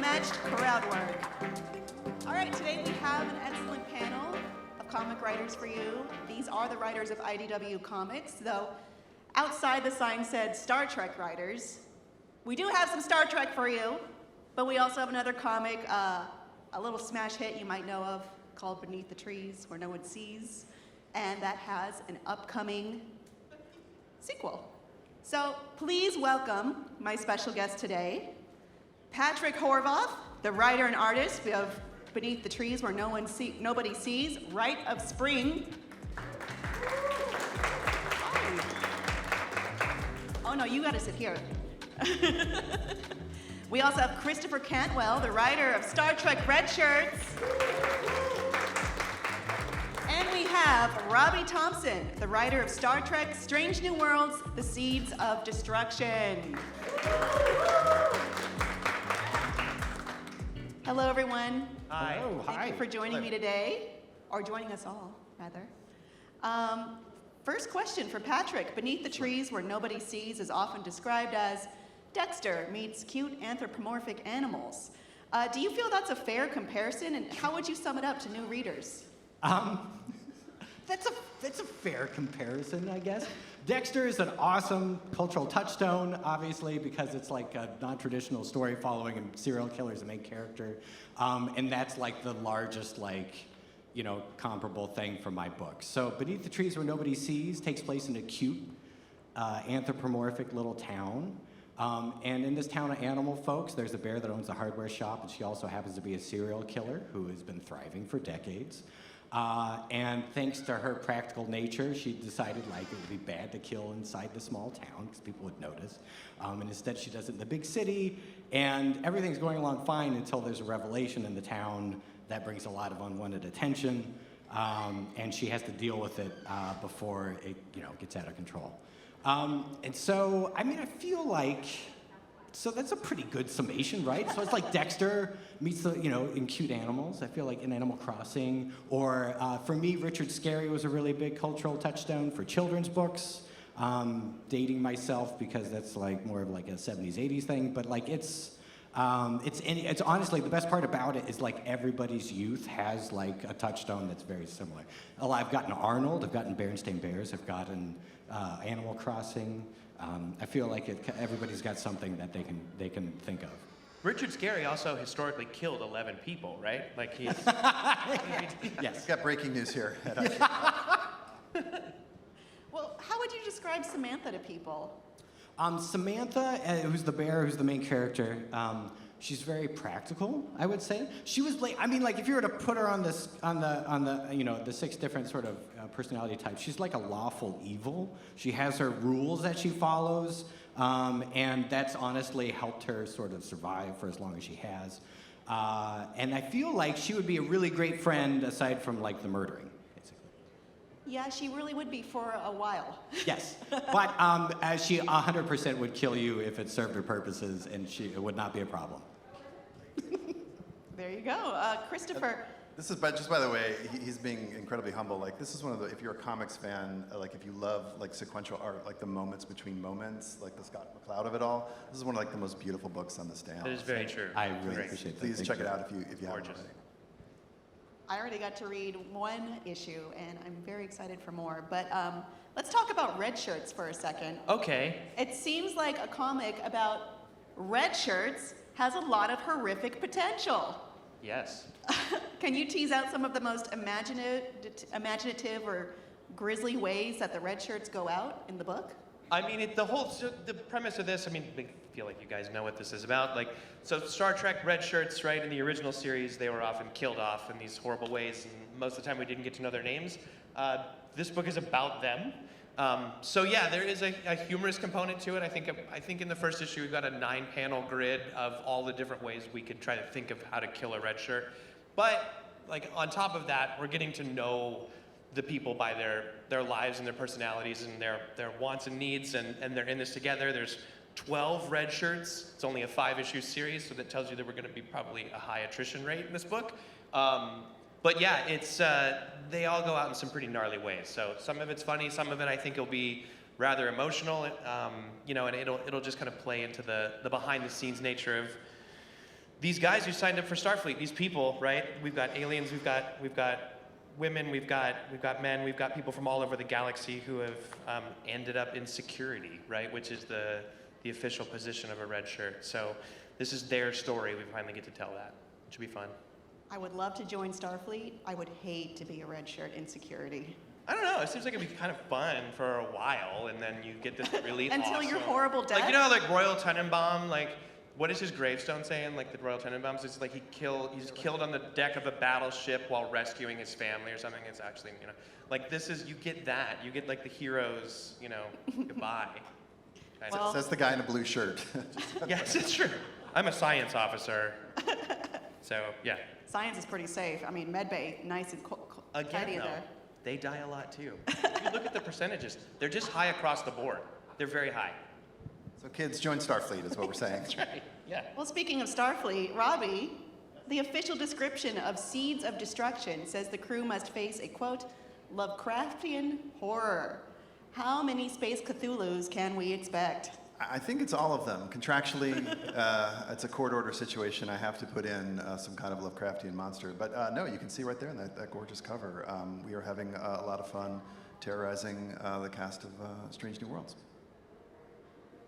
unmatched crowd work. All right, today we have an excellent panel of comic writers for you. These are the writers of IDW Comics, though outside the sign said Star Trek writers. We do have some Star Trek for you, but we also have another comic, a little smash hit you might know of, called Beneath the Trees, Where No One Sees, and that has an upcoming sequel. So please welcome my special guest today, Patrick Horvath, the writer and artist of Beneath the Trees Where Nobody Sees, Rite of Spring. Oh no, you gotta sit here. We also have Christopher Cantwell, the writer of Star Trek Red Shirts. And we have Robbie Thompson, the writer of Star Trek Strange New Worlds, The Seeds of Destruction. Hello, everyone. Hi. Hello, hi. Thank you for joining me today, or joining us all, rather. First question for Patrick. Beneath the Trees Where Nobody Sees is often described as Dexter meets cute anthropomorphic animals. Do you feel that's a fair comparison, and how would you sum it up to new readers? That's a fair comparison, I guess. Dexter is an awesome cultural touchstone, obviously, because it's like a non-traditional story following a serial killer as the main character. And that's like the largest, comparable thing from my book. So Beneath the Trees Where Nobody Sees takes place in a cute, anthropomorphic little town. And in this town of animal folks, there's a bear that owns a hardware shop, and she also happens to be a serial killer who has been thriving for decades. And thanks to her practical nature, she decided it would be bad to kill inside the small town because people would notice. And instead she does it in the big city, and everything's going along fine until there's a revelation in the town that brings a lot of unwanted attention, and she has to deal with it before it gets out of control. And so, I feel like, so that's a pretty good summation, right? So it's like Dexter meets in cute animals. I feel like in Animal Crossing, or for me, Richard Scarry was a really big cultural touchstone for children's books. Dating myself because that's more of a 70s, 80s thing, but it's honestly, the best part about it is everybody's youth has a touchstone that's very similar. I've gotten Arnold, I've gotten Berenstain Bears, I've gotten Animal Crossing. I feel like everybody's got something that they can think of. Richard Scarry also historically killed 11 people, right? He's... Yes. Got breaking news here. Well, how would you describe Samantha to people? Samantha, who's the bear, who's the main character, she's very practical, I would say. She was if you were to put her on the 6 different sort of personality types, she's like a lawful evil. She has her rules that she follows, and that's honestly helped her sort of survive for as long as she has. And I feel like she would be a really great friend aside from the murdering. Yeah, she really would be for a while. Yes, but she 100% would kill you if it served her purposes, and it would not be a problem. There you go. Christopher. This is, just by the way, he's being incredibly humble. This is one of the, if you're a comics fan, if you love sequential art, the moments between moments, the Scott McCloud of it all, this is one of the most beautiful books on the stand. That is very true. I really appreciate that. Please Thank check you. it out if you haven't already. I already got to read 1 issue, and I'm very excited for more. But let's talk about Red Shirts for a second. Okay. It seems like a comic about red shirts has a lot of horrific potential. Yes. Can you tease out some of the most imaginative or grisly ways that the red shirts go out in the book? The premise of this, I feel like you guys know what this is about. So Star Trek Red Shirts, right, in the original series, they were often killed off in these horrible ways, and most of the time we didn't get to know their names. This book is about them. So yeah, there is a humorous component to it. I think in the first issue we've got a 9-panel grid of all the different ways we could try to think of how to kill a red shirt. But on top of that, we're getting to know the people by their lives and their personalities and their wants and needs, and they're in this together. There's 12 red shirts. It's only a 5-issue series, so that tells you that we're going to be probably a high attrition rate in this book. But yeah, it's they all go out in some pretty gnarly ways. So some of it's funny, some of it I think will be rather emotional, and it'll just kind of play into the behind the scenes nature of these guys who signed up for Starfleet, these people, right? We've got aliens, we've got women, we've got men, we've got people from all over the galaxy who have ended up in security, right? Which is the official position of a red shirt. So this is their story. We finally get to tell that. It should be fun. I would love to join Starfleet. I would hate to be a red shirt in security. I don't know. It seems like it'd be kind of fun for a while, and then you get this really Until awesome... your horrible death. Like, you know, like Royal Tenenbaum, like, what is his gravestone saying? Like the Royal Tenenbaums, it's like he's killed on the deck of a battleship while rescuing his family or something. It's actually, you know, like this is, you get that. You get like the hero's, you know, goodbye. Well, Says the guy in a blue shirt. Yes, it's true. I'm a science officer. So, yeah. science is pretty safe. I mean, medbay, nice and Again, tidy though, there. they die a lot too. If you look at the percentages, they're just high across the board. They're very high. So kids, join Starfleet is what we're saying. That's right. Yeah. Well, speaking of Starfleet, Robbie, the official description of Seeds of Destruction says the crew must face a, quote, Lovecraftian horror. How many space Cthulhus can we expect? I think it's all of them. Contractually, it's a court order situation. I have to put in some kind of Lovecraftian monster. But no, you can see right there in that gorgeous cover. We are having a lot of fun terrorizing the cast of Strange New Worlds.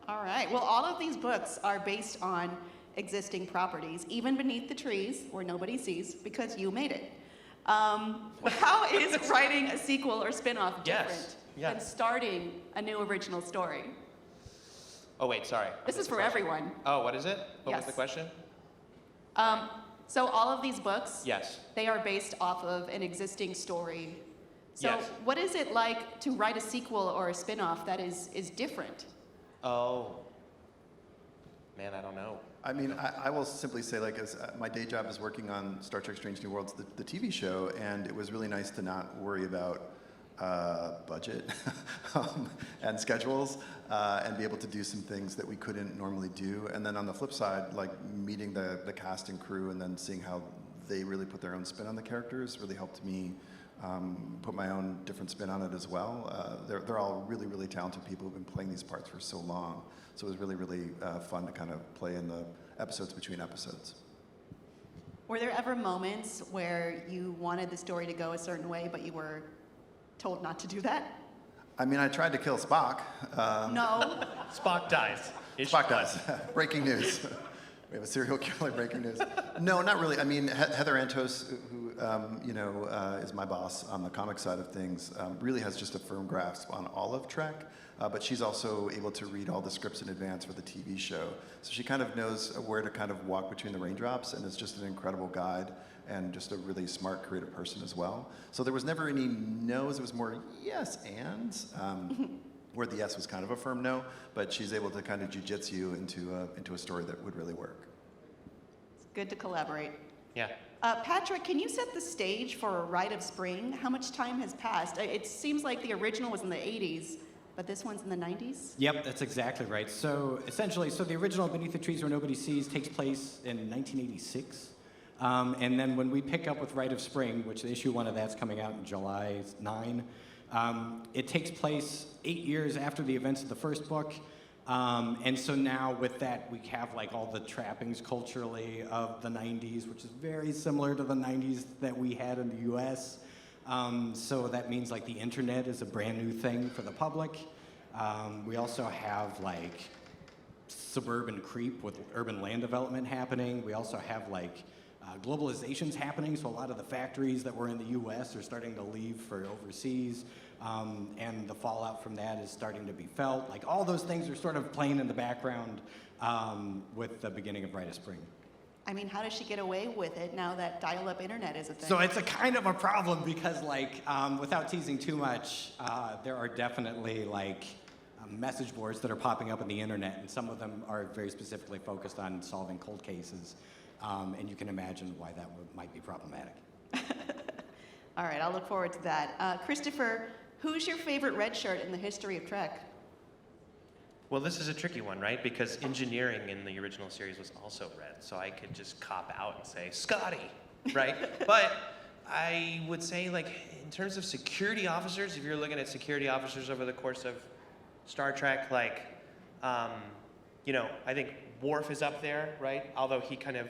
All right. Well, all of these books are based on existing properties, even beneath the trees where nobody sees, because you made it. How is writing a sequel or spinoff different than starting a new original story? Oh, wait, sorry. This is for everyone. Oh, what is it? What was Yes. the question? So all of these books, Yes. they are based off of an existing story. So Yes. what is it like to write a sequel or a spinoff that is different? Oh. Man, I don't know. I mean, I will simply say, like, as my day job is working on Star Trek Strange New Worlds, the TV show, and it was really nice to not worry about budget and schedules and be able to do some things that we couldn't normally do. And then on the flip side, like meeting the cast and crew and then seeing how they really put their own spin on the characters really helped me put my own different spin on it as well. They're all really, really talented people who've been playing these parts for so long. So it was really, really fun to kind of play in the episodes between episodes. Were there ever moments where you wanted the story to go a certain way, but you were told not to do that? I mean, I tried to kill Spock. No. Spock dies. Spock dies. Breaking news. We have a serial killer. Breaking news. No, not really. I mean, Heather Antos, who is my boss on the comic side of things, really has just a firm grasp on all of Trek. But she's also able to read all the scripts in advance for the TV show. So she kind of knows where to kind of walk between the raindrops, and is just an incredible guide and just a really smart, creative person as well. So there was never any no's, it was more yes ands, where the yes was kind of a firm no, but she's able to kind of jujitsu into a story that would really work. It's good to collaborate. Yeah. Patrick, can you set the stage for Rite of Spring? How much time has passed? It seems like the original was in the 80s, but this one's in the 90s? Yep, that's exactly right. So essentially, the original Beneath the Trees Where Nobody Sees takes place in 1986. And then when we pick up with Rite of Spring, which issue 1 of that's coming out in July 9, it takes place 8 years after the events of the first book. And so now with that, we have like all the trappings culturally of the 90s, which is very similar to the 90s that we had in the US. So that means like the internet is a brand new thing for the public. We also have like suburban creep with urban land development happening. We also have like globalization's happening, so a lot of the factories that were in the US are starting to leave for overseas, and the fallout from that is starting to be felt. Like all those things are sort of playing in the background with the beginning of Rite of Spring. I mean, how does she get away with it now that dial-up internet is a thing? So it's a kind of a problem because, like, without teasing too much, there are definitely like message boards that are popping up on the internet, and some of them are very specifically focused on solving cold cases, and you can imagine why that might be problematic. All right, I'll look forward to that. Christopher, who's your favorite red shirt in the history of Trek? Well, this is a tricky one, right? Because engineering in the original series was also red, so I could just cop out and say, Scotty, right? But I would say, like, in terms of security officers, if you're looking at security officers over the course of Star Trek, like, I think Worf is up there, right? Although he kind of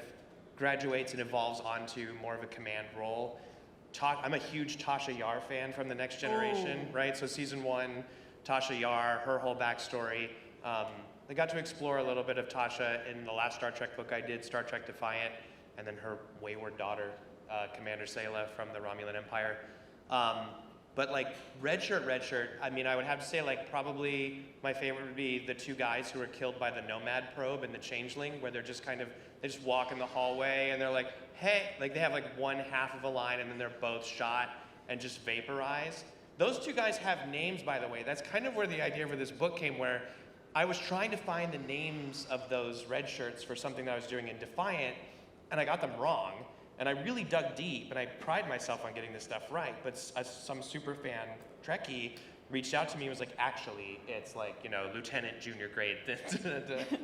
graduates and evolves onto more of a command role. I'm a huge Tasha Yar fan from The Next Generation, right? So season 1, Tasha Yar, her whole backstory. I got to explore a little bit of Tasha in the last Star Trek book I did, Star Trek Defiant, and then her wayward daughter, Commander Sayla from the Romulan Empire. But like Red Shirt, I mean, I would have to say like probably my favorite would be the 2 guys who were killed by the Nomad probe and the Changeling, where they're just they just walk in the hallway and they're like, hey, like they have like one half of a line and then they're both shot and just vaporized. Those 2 guys have names, by the way. That's kind of where the idea for this book came, where I was trying to find the names of those red shirts for something that I was doing in Defiant, and I got them wrong. And I really dug deep, and I pride myself on getting this stuff right. But some super fan Trekkie reached out to me and was like, actually, it's like, you know, Lieutenant Junior grade,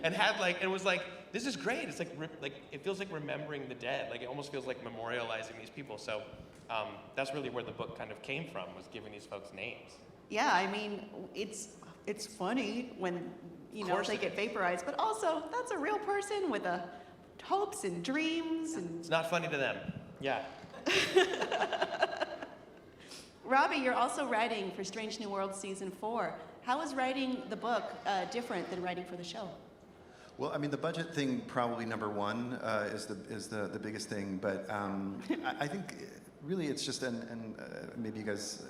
and had like, and was like, this is great. It's like it feels like remembering the dead. Like it almost feels like memorializing these people. So that's really where the book kind of came from, was giving these folks names. Yeah, I mean, it's funny when, you know, they get vaporized, but also that's a real person with hopes and dreams. And it's not funny to them. Yeah. Robbie, you're also writing for Strange New Worlds Season 4. How is writing the book different than writing for the show? Well, I mean, the budget thing probably number one is the biggest thing, but I think really it's just, and maybe you guys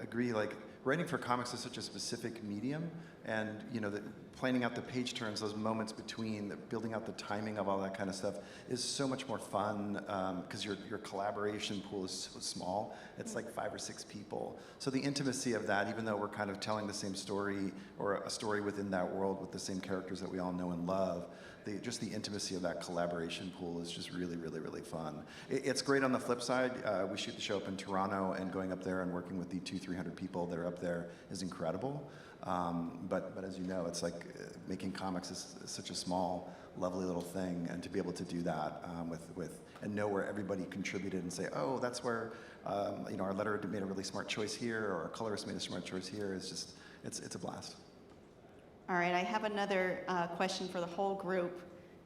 agree, like writing for comics is such a specific medium, and you know, planning out the page turns, those moments between, building out the timing of all that kind of stuff is so much more fun because your collaboration pool is so small. It's like 5 or 6 people. So the intimacy of that, even though we're kind of telling the same story or a story within that world with the same characters that we all know and love, just the intimacy of that collaboration pool is just really, really, really fun. It's great on the flip side. We shoot the show up in Toronto, and going up there and working with the 200-300 people that are up there is incredible. But as you know, it's like making comics is such a small, lovely little thing, and to be able to do that and know where everybody contributed and say, oh, that's where you know, our letterer made a really smart choice here, or our colorist made a smart choice here. It's just, it's a blast. All right, I have another question for the whole group,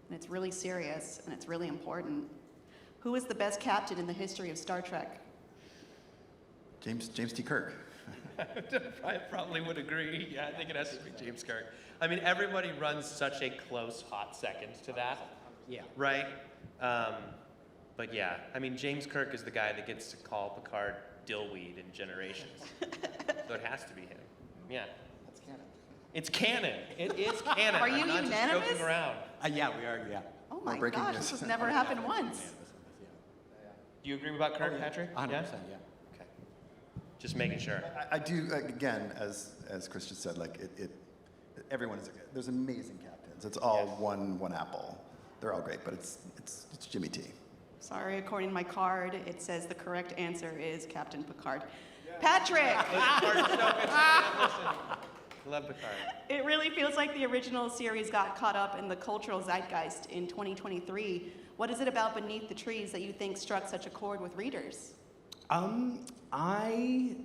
and it's really serious and it's really important. Who is the best captain in the history of Star Trek? James T. Kirk. I probably would agree. Yeah, I think it has to be James Kirk. I mean, everybody runs such a close hot second to that. Yeah. Right? But yeah, I mean, James Kirk is the guy that gets to call Picard dillweed in Generations. So it has to be him. Yeah. That's canon. It's canon. It is canon. Are you I'm not unanimous? just joking around. Yeah, we are, yeah. Oh my breaking gosh, news. this has never happened once. Do you agree about Kirk, Patrick? 100%, yeah. Okay. Just making sure. I do, again, as Chris just said, like everyone is, there's amazing captains. It's all one apple. They're all great, but it's Jimmy T. Sorry, according to my card, it says the correct answer is Captain Picard. Patrick! Love Picard. It really feels like the original series got caught up in the cultural zeitgeist in 2023. What is it about Beneath the Trees that you think struck such a chord with readers? I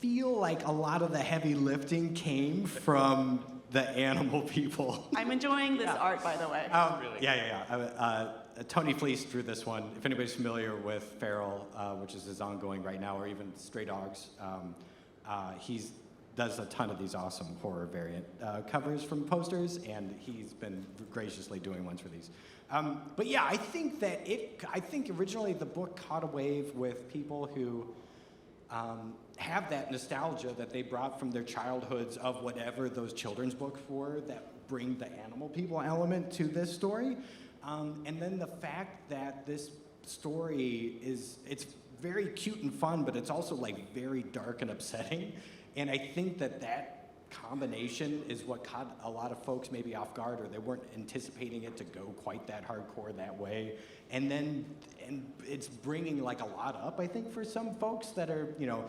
feel like a lot of the heavy lifting came from the animal people. I'm enjoying this art, by the way. Really? Yeah. Tony Fleece drew this one. If anybody's familiar with Feral, which is his ongoing right now, or even Stray Dogs, he does a ton of these awesome horror variant covers from posters, and he's been graciously doing ones for these. But yeah, I think originally the book caught a wave with people who have that nostalgia that they brought from their childhoods of whatever those children's books were that bring the animal people element to this story. And then the fact that this story it's very cute and fun, but it's also like very dark and upsetting. And I think that combination is what caught a lot of folks maybe off guard, or they weren't anticipating it to go quite that hardcore that way. And it's bringing like a lot up, I think, for some folks that are, you know,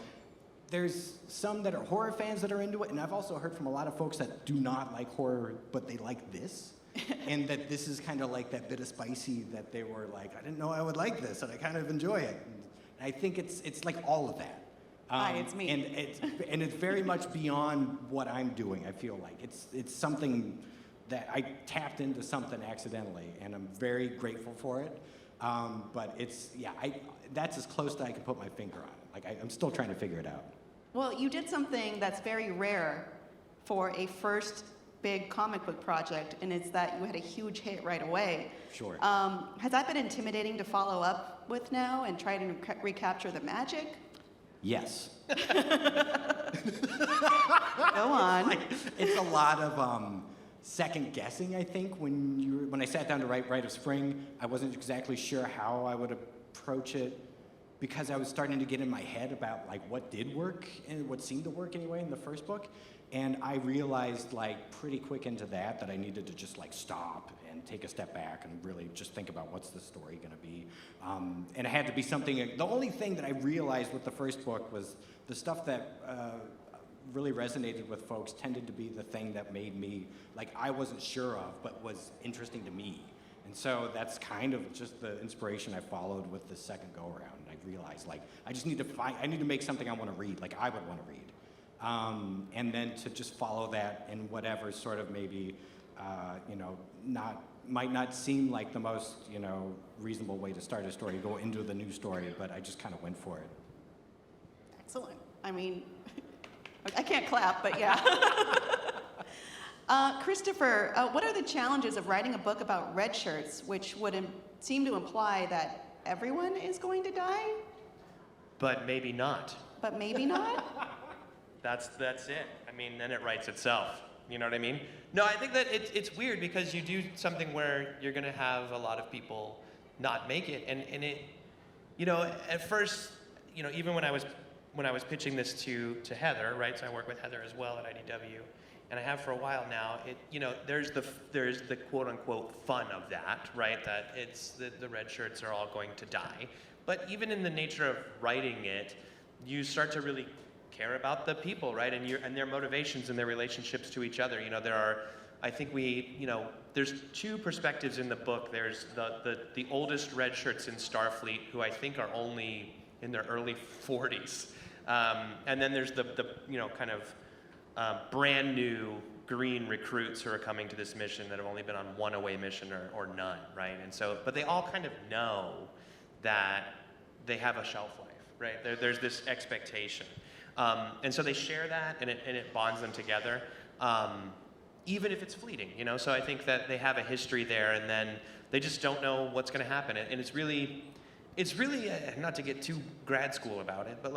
there's some that are horror fans that are into it, and I've also heard from a lot of folks that do not like horror, but they like this. And that this is kind of like that bit of spicy that they were like, I didn't know I would like this, and I kind of enjoy it. And I think it's like all of that. Hi, it's me. And it's very much beyond what I'm doing, I feel like. It's something that I tapped into something accidentally, and I'm very grateful for it. But that's as close that I can put my finger on it. Like, I'm still trying to figure it out. Well, you did something that's very rare for a first big comic book project, and it's that you had a huge hit right away. Sure. Has that been intimidating to follow up with now and try to recapture the magic? Yes. Go on. It's a lot of second guessing, I think. When I sat down to write Rite of Spring, I wasn't exactly sure how I would approach it because I was starting to get in my head about like what did work and what seemed to work anyway in the first book. And I realized like pretty quick into that I needed to just like stop and take a step back and really just think about what's the story going to be. And it had to be something, the only thing that I realized with the first book was the stuff that really resonated with folks tended to be the thing that made me, like I wasn't sure of, but was interesting to me. And so that's kind of just the inspiration I followed with the second go around. I realized like, I need to make something I want to read, like I would want to read. And then to just follow that in whatever sort of maybe, might not seem like the most, reasonable way to start a story, go into the new story, but I just kind of went for it. Excellent. I mean, I can't clap, but yeah. Christopher, what are the challenges of writing a book about red shirts, which would seem to imply that everyone is going to die? But maybe not. But maybe not? That's it. I mean, then it writes itself. You know what I mean? No, I think that it's weird because you do something where you're going to have a lot of people not make it, and it, at first, even when I was pitching this to Heather, right? So I work with Heather as well at IDW, and I have for a while now. There's the quote unquote fun of that, right? That it's the red shirts are all going to die, but even in the nature of writing it, you start to really care about the people, right? And their motivations and their relationships to each other. There's two perspectives in the book. There's the oldest red shirts in Starfleet, who I think are only in their early 40s. And then there's the brand new green recruits who are coming to this mission that have only been on one away mission or none, right? And so, but they all kind of know that they have a shelf life, right? There's this expectation. And so they share that, and it bonds them together, even if it's fleeting, So I think that they have a history there, and then they just don't know what's going to happen. And it's really, not to get too grad school about it, but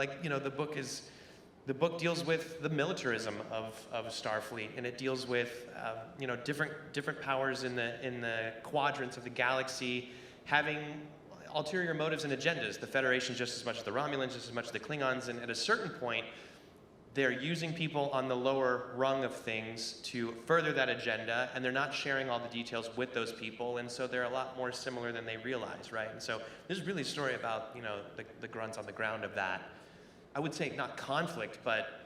the book deals with the militarism of Starfleet, and it deals with different powers in the quadrants of the galaxy having ulterior motives and agendas. The Federation just as much as the Romulans, just as much as the Klingons, and at a certain point, they're using people on the lower rung of things to further that agenda, and they're not sharing all the details with those people, and so they're a lot more similar than they realize, right? And so this is really a story about, the grunts on the ground of that. I would say not conflict, but,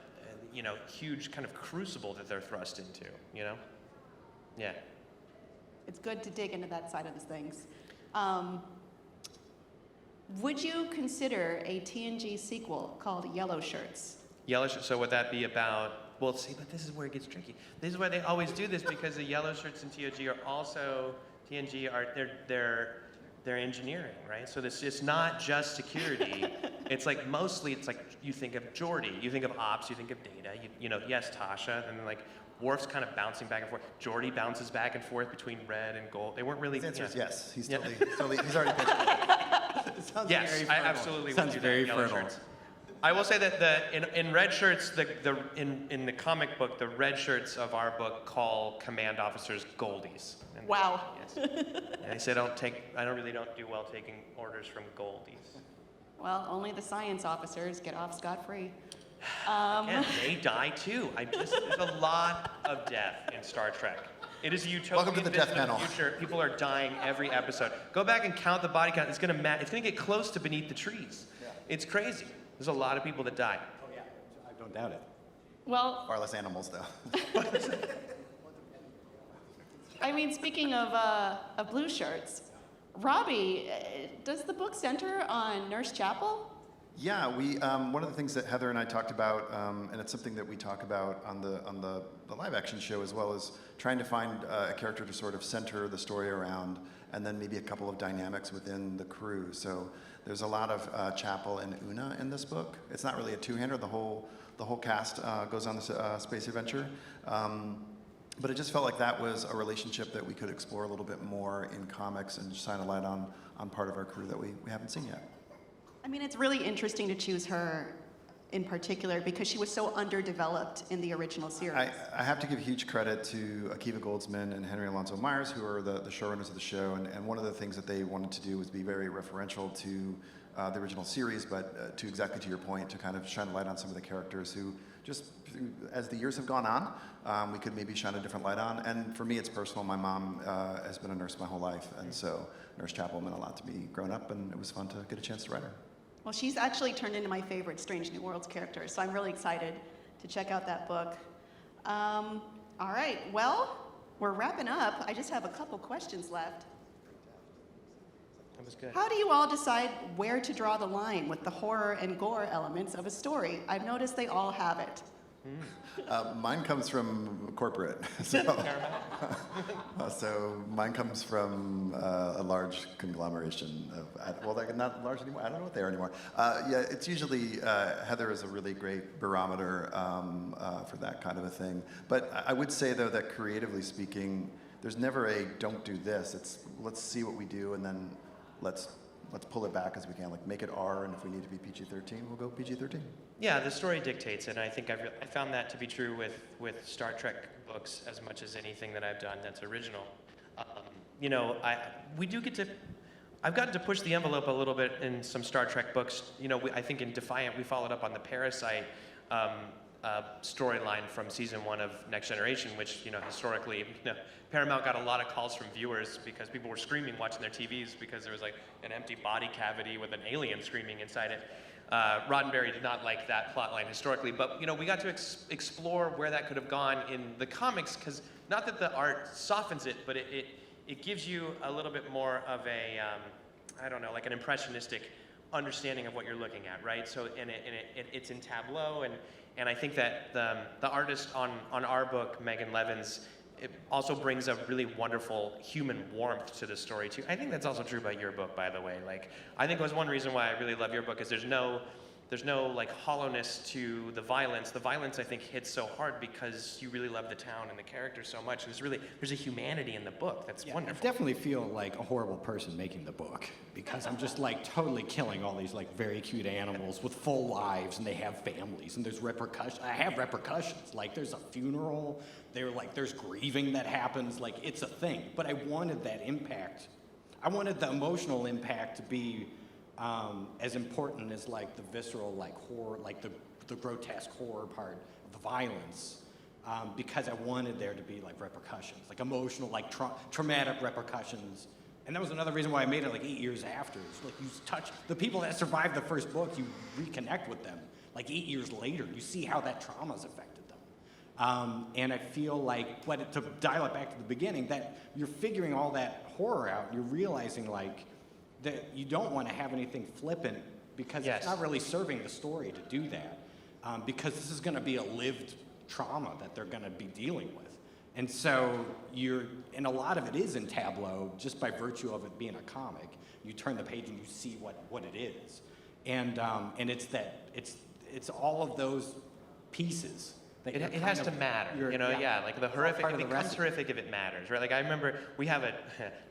huge kind of crucible that they're thrust into, Yeah. It's good to dig into that side of the things. Would you consider a TNG sequel called Yellow Shirts? Yellow shirts, so would that be about, well, see, but this is where it gets tricky. This is why they always do this, because the yellow shirts in TNG are also, they're engineering, right? So it's not just security. It's like, mostly, it's like, you think of Geordi, you think of Ops, you think of Data, yes, Tasha, and then like, Worf's kind of bouncing back and forth. Geordi bounces back and forth between red and gold. They weren't really. His answer is yes. He's already pitched it. Sounds yes, very I fertile. absolutely Sounds would do very that. Yellow fertile. shirts. I will say that in red shirts, in the comic book, the red shirts of our book call command officers Goldies. And Wow. Yes. And they say I really don't do well taking orders from Goldies. Well, only the science officers get off scot-free. Again, they die too. There's a lot of death in Star Trek. It is a utopian Welcome to the vision death of the panel. future. People are dying every episode. Go back and count the body count. It's gonna get close to beneath the trees. Yeah. It's crazy. There's a lot of people that die. Oh yeah, I don't doubt it. Well, Far less animals, though. I mean, speaking of blue shirts, Robbie, does the book center on Nurse Chapel? Yeah, we one of the things that Heather and I talked about, and it's something that we talk about on the live action show as well, is trying to find a character to sort of center the story around, and then maybe a couple of dynamics within the crew. So there's a lot of Chapel and Una in this book. It's not really a two-hander. The whole cast goes on this space adventure. But it just felt like that was a relationship that we could explore a little bit more in comics and shine a light on part of our crew that we haven't seen yet. I mean, it's really interesting to choose her in particular because she was so underdeveloped in the original series. I have to give huge credit to Akiva Goldsman and Henry Alonso Myers, who are the showrunners of the show, and one of the things that they wanted to do was be very referential to the original series, but to exactly to your point, to kind of shine a light on some of the characters who just, as the years have gone on, we could maybe shine a different light on. And for me, it's personal. My mom has been a nurse my whole life, and so Nurse Chapel meant a lot to me growing up, and it was fun to get a chance to write her. Well, she's actually turned into my favorite Strange New Worlds character, so I'm really excited to check out that book. All right, well, we're wrapping up. I just have a couple questions left. That was good. How do you all decide where to draw the line with the horror and gore elements of a story? I've noticed they all have it. Mine comes from corporate, so mine comes from a large conglomeration of, well, they're not large anymore. I don't know what they are anymore. Yeah, it's usually Heather is a really great barometer for that kind of a thing. But I would say though that creatively speaking, there's never a don't do this. It's let's see what we do and then let's pull it back as we can. Like make it R, and if we need to be PG-13, we'll go PG-13. Yeah, the story dictates, and I think I found that to be true with Star Trek books as much as anything that I've done that's original. You know, I've gotten to push the envelope a little bit in some Star Trek books. You know, I think in Defiant we followed up on the Parasite storyline from season 1 of Next Generation, which, you know, historically, Paramount got a lot of calls from viewers because people were screaming watching their TVs because there was like an empty body cavity with an alien screaming inside it. Roddenberry did not like that plotline historically, but you know, we got to explore where that could have gone in the comics, because not that the art softens it, but it gives you a little bit more of a, I don't know, like an impressionistic understanding of what you're looking at, right? So, and it's in tableau, and I think that the artist on our book, Megan Levins, it also brings a really wonderful human warmth to the story too. I think that's also true about your book, by the way. Like, I think it was one reason why I really love your book is there's no like hollowness to the violence. The violence, I think, hits so hard because you really love the town and the characters so much. There's a humanity in the book that's wonderful. I definitely feel like a horrible person making the book because I'm just like totally killing all these like very cute animals with full lives, and they have families, and there's repercussions. I have repercussions. Like there's a funeral, there's grieving that happens. Like it's a thing. But I wanted that impact. I wanted the emotional impact to be as important as like the visceral, like horror, like the grotesque horror part of the violence, because I wanted there to be like repercussions, like emotional, like traumatic repercussions. And that was another reason why I made it like 8 years after. It's like you touch the people that survived the first book, you reconnect with them. Like 8 years later, you see how that trauma's affected them. And I feel like, but to dial it back to the beginning, that you're figuring all that horror out, and you're realizing like, that you don't want to have anything flippant because Yes. it's not really serving the story to do that, because this is going to be a lived trauma that they're going to be dealing with. And so and a lot of it is in tableau just by virtue of it being a comic. You turn the page and you see what it is. And it's all of those pieces. That It has to matter, like the horrific, it becomes horrific if it matters, right? Like I remember we have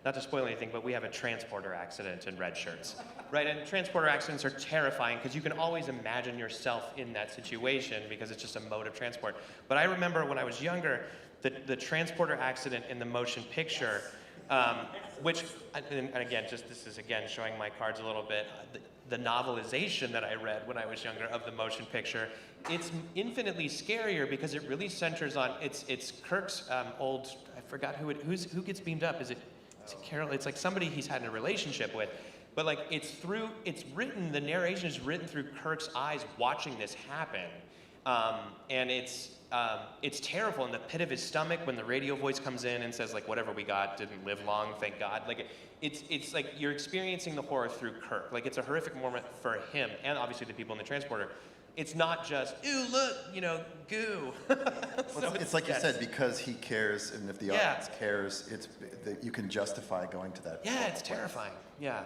not to spoil anything, but we have a transporter accident in Red Shirts, right? And transporter accidents are terrifying because you can always imagine yourself in that situation because it's just a mode of transport. But I remember when I was younger, the transporter accident in the motion picture, which, and again, this is again showing my cards a little bit, the novelization that I read when I was younger of the motion picture, it's infinitely scarier because it really centers on, it's Kirk's old, I forgot who gets beamed up, is it Carol? It's like somebody he's had a relationship with, but like the narration is written through Kirk's eyes watching this happen. And it's terrible in the pit of his stomach when the radio voice comes in and says, like, whatever we got didn't live long, thank God. Like, it's like you're experiencing the horror through Kirk. Like, it's a horrific moment for him and obviously the people in the transporter. It's not just, ooh, look, goo. Well, it's like you said, because he cares, and if the audience cares, you can justify going to that. Yeah, it's terrifying. Yeah.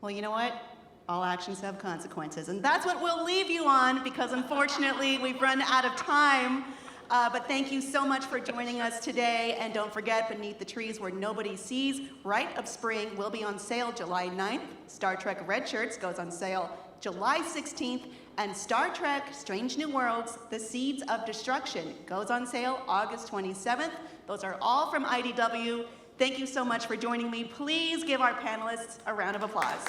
Well, you know what? All actions have consequences, and that's what we'll leave you on, because unfortunately we've run out of time. But thank you so much for joining us today, and don't forget, Beneath the Trees Where Nobody Sees, Rite of Spring will be on sale July 9th. Star Trek Red Shirts goes on sale July 16th, and Star Trek Strange New Worlds, The Seeds of Destruction goes on sale August 27th. Those are all from IDW. Thank you so much for joining me. Please give our panelists a round of applause.